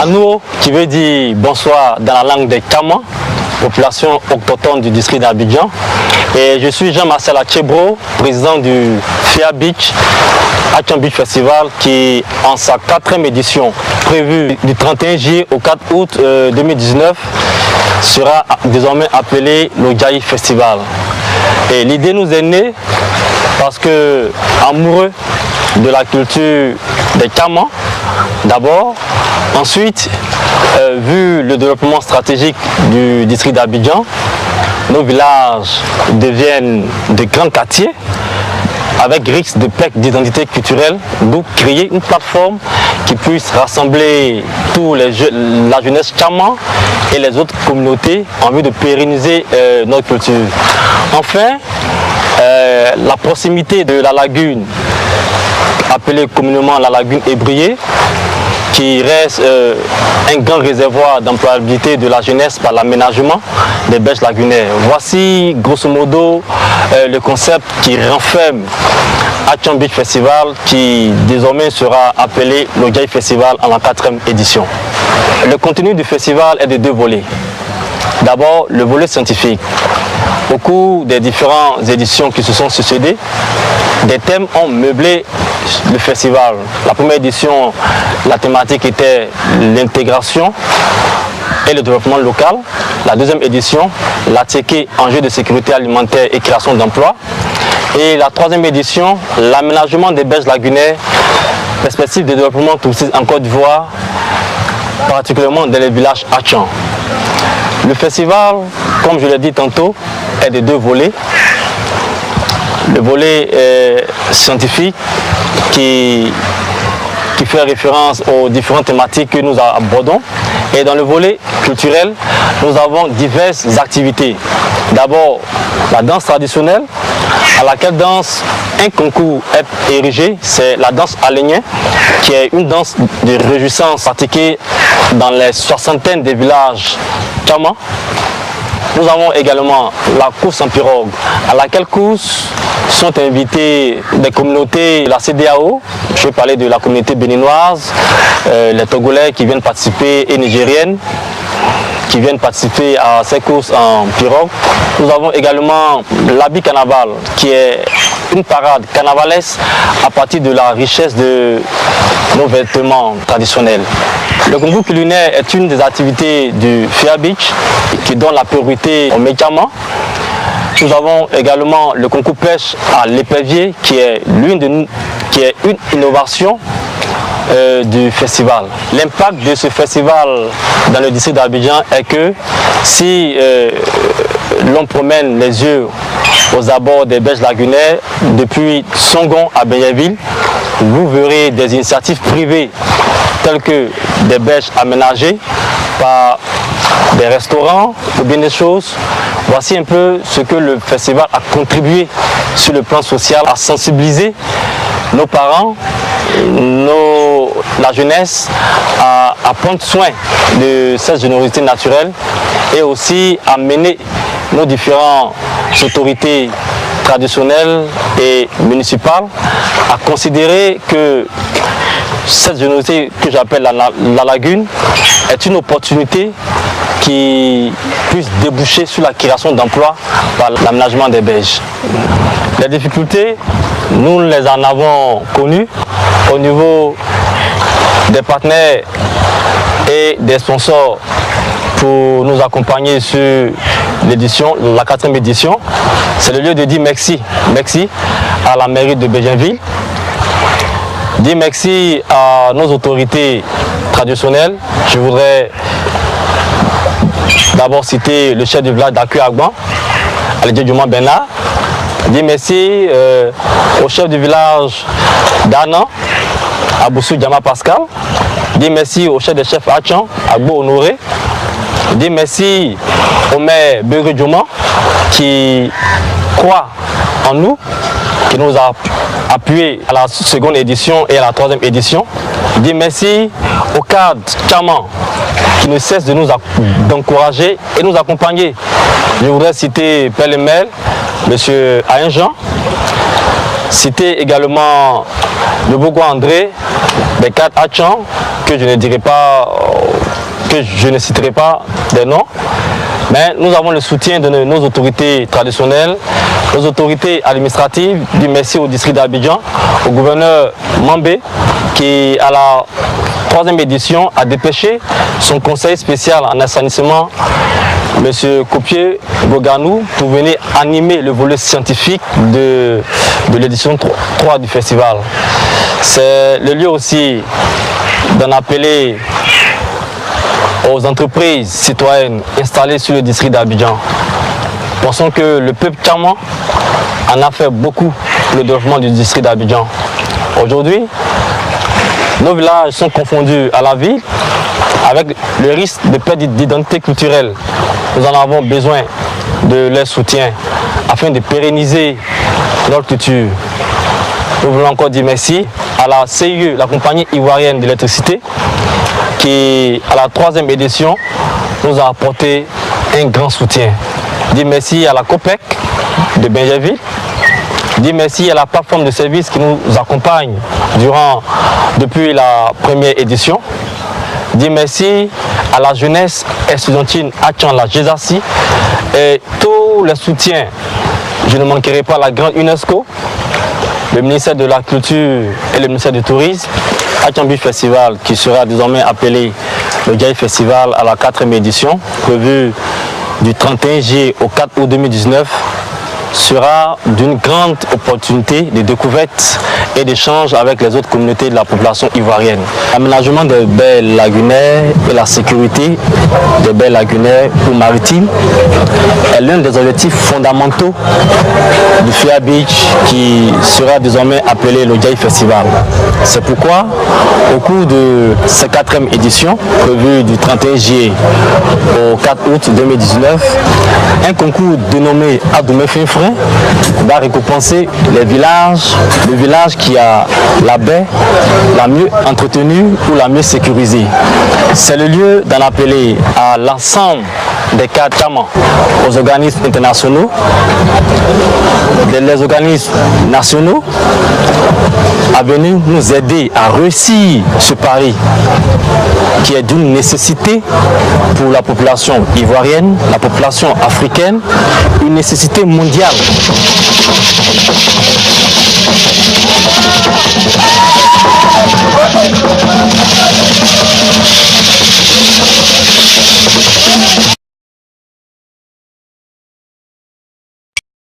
Anouo, qui veut dire bonsoir dans la langue des Kaman, population autochtone du district d'Abidjan. Et je suis Jean-Marcel Achebro, président du FIA Beach, Action Beach Festival, qui en sa 4e édition, prévue du 31 juillet au 4 août 2019, sera désormais appelé le Jaï Festival. Et l'idée nous est née parce que, amoureux de la culture des Kaman, d'abord, ensuite, vu le développement stratégique du district d'Abidjan, nos villages deviennent de grands quartiers avec risque de perte d'identité culturelle, d'où créer une plateforme qui puisse rassembler la jeunesse Kaman et les autres communautés en vue de pérenniser notre culture. Enfin, la proximité de la lagune, appelée communément la lagune Ébrié, qui reste un grand réservoir d'employabilité de la jeunesse par l'aménagement des berges lagunaires. Voici grosso modo le concept qui renferme Action Beach Festival, qui désormais sera appelé le Jaï Festival en la 4e édition. Le contenu du festival est de 2 volets. D'abord, le volet scientifique. Au cours des différentes éditions qui se sont succédées, des thèmes ont meublé le festival. La première édition, la thématique était l'intégration et le développement local. La 2e édition, l'ATK, enjeux de sécurité alimentaire et création d'emplois. Et la 3e édition, l'aménagement des berges lagunaires, perspective de développement touristique en Côte d'Ivoire, particulièrement dans les villages Achan. Le festival, comme je l'ai dit tantôt, est de 2 volets. Le volet scientifique qui fait référence aux différentes thématiques que nous abordons. Et dans le volet culturel, nous avons diverses activités. D'abord, la danse traditionnelle, à laquelle danse un concours est érigé, c'est la danse alénien, qui est une danse de réjouissance pratiquée dans les soixantaines de villages Kaman. Nous avons également la course en pirogue, à laquelle course sont invités des communautés de la CEDEAO. Je vais parler de la communauté béninoise, les Togolais qui viennent participer et Nigériennes qui viennent participer à ces courses en pirogue. Nous avons également l'habit carnaval, qui est une parade carnavalesque à partir de la richesse de nos vêtements traditionnels. Le concours culinaire est une des activités du FIA Beach qui donne la priorité aux médicaments. Nous avons également le concours pêche à l'épervier qui est une innovation du festival. L'impact de ce festival dans le district d'Abidjan est que si l'on promène les yeux aux abords des berges lagunaires, depuis Songon à Benyaville, vous verrez des initiatives privées telles que des berges aménagées par des restaurants ou bien des choses. Voici un peu ce que le festival a contribué sur le plan social, à sensibiliser nos parents, la jeunesse à prendre soin de cette générosité naturelle et aussi à mener nos différentes autorités traditionnelles et municipales à considérer que cette générosité que j'appelle la lagune est une opportunité qui puisse déboucher sur la création d'emplois par l'aménagement des berges. Les difficultés, nous les en avons connues au niveau des partenaires et des sponsors pour nous accompagner sur l'édition, la 4e édition. C'est le lieu de dire merci. Merci à la mairie de Béjainville. Dire merci à nos autorités traditionnelles. Je voudrais d'abord citer le chef du village d'Akuagban, Alédje Djouma Bernard. Dire merci au chef du village d'Anan, Aboussou Djama Pascal. Dire merci au chef des chefs Achan, Agbo Honoré. Dire merci au maire Beugre Djouma qui croit en nous, qui nous a appuyés à la 2e édition et à la 3e édition. Dire merci au cadre Kaman qui ne cesse de nous d'encourager et nous accompagner. Je voudrais citer Père le maire, M. Aïn Jean, Citer également le Bourgois André, Bekat Achan, que je ne dirai pas, que je ne citerai pas des noms. Mais nous avons le soutien de nos autorités traditionnelles, nos autorités administratives. Du merci au district d'Abidjan, au gouverneur Mambé, qui à la 3e édition a dépêché son conseil spécial en assainissement, M. Kopier Boganou, pour venir animer le volet scientifique de l'édition 3 du festival. C'est le lieu aussi d'en appeler aux entreprises citoyennes installées sur le district d'Abidjan. Pensons que le peuple tchaman en a fait beaucoup pour le développement du district d'Abidjan. Aujourd'hui, nos villages sont confondus à la ville avec le risque de perte d'identité culturelle. Nous en avons besoin de leur soutien afin de pérenniser notre culture. Nous voulons encore dire merci à la CIE, la compagnie ivoirienne d'électricité, qui à la 3e édition nous a apporté un grand soutien. Dire merci à la COPEC de Benjerville. Dire merci à la plateforme de services qui nous accompagne depuis la 1re édition. Dire merci à la jeunesse estudiantine Achan la Jézassi et tous les soutiens. Je ne manquerai pas la grande UNESCO, le ministère de la Culture et le ministère du Tourisme, Achan Beach Festival, qui sera désormais appelé le Jai Festival à la 4e édition, prévue du 31 juillet au 4 août 2019, sera d'une grande opportunité de découverte et d'échange avec les autres communautés de la population ivoirienne. L'aménagement des baies lagunaires et la sécurité des baies lagunaires ou maritimes est l'un des objectifs fondamentaux du FIA Beach, qui sera désormais appelé le Jai Festival. C'est pourquoi, au cours de cette 4e édition, prévue du 31 juillet au 4 août 2019, un concours dénommé Adoumé Finfrin va récompenser le village qui a la baie la mieux entretenue ou la mieux sécurisée. C'est le lieu d'en appeler à l'ensemble des cadres tchaman, aux organismes internationaux, les organismes nationaux, à venir nous aider à réussir ce pari qui est d'une nécessité pour la population ivoirienne, la population africaine, une nécessité mondiale.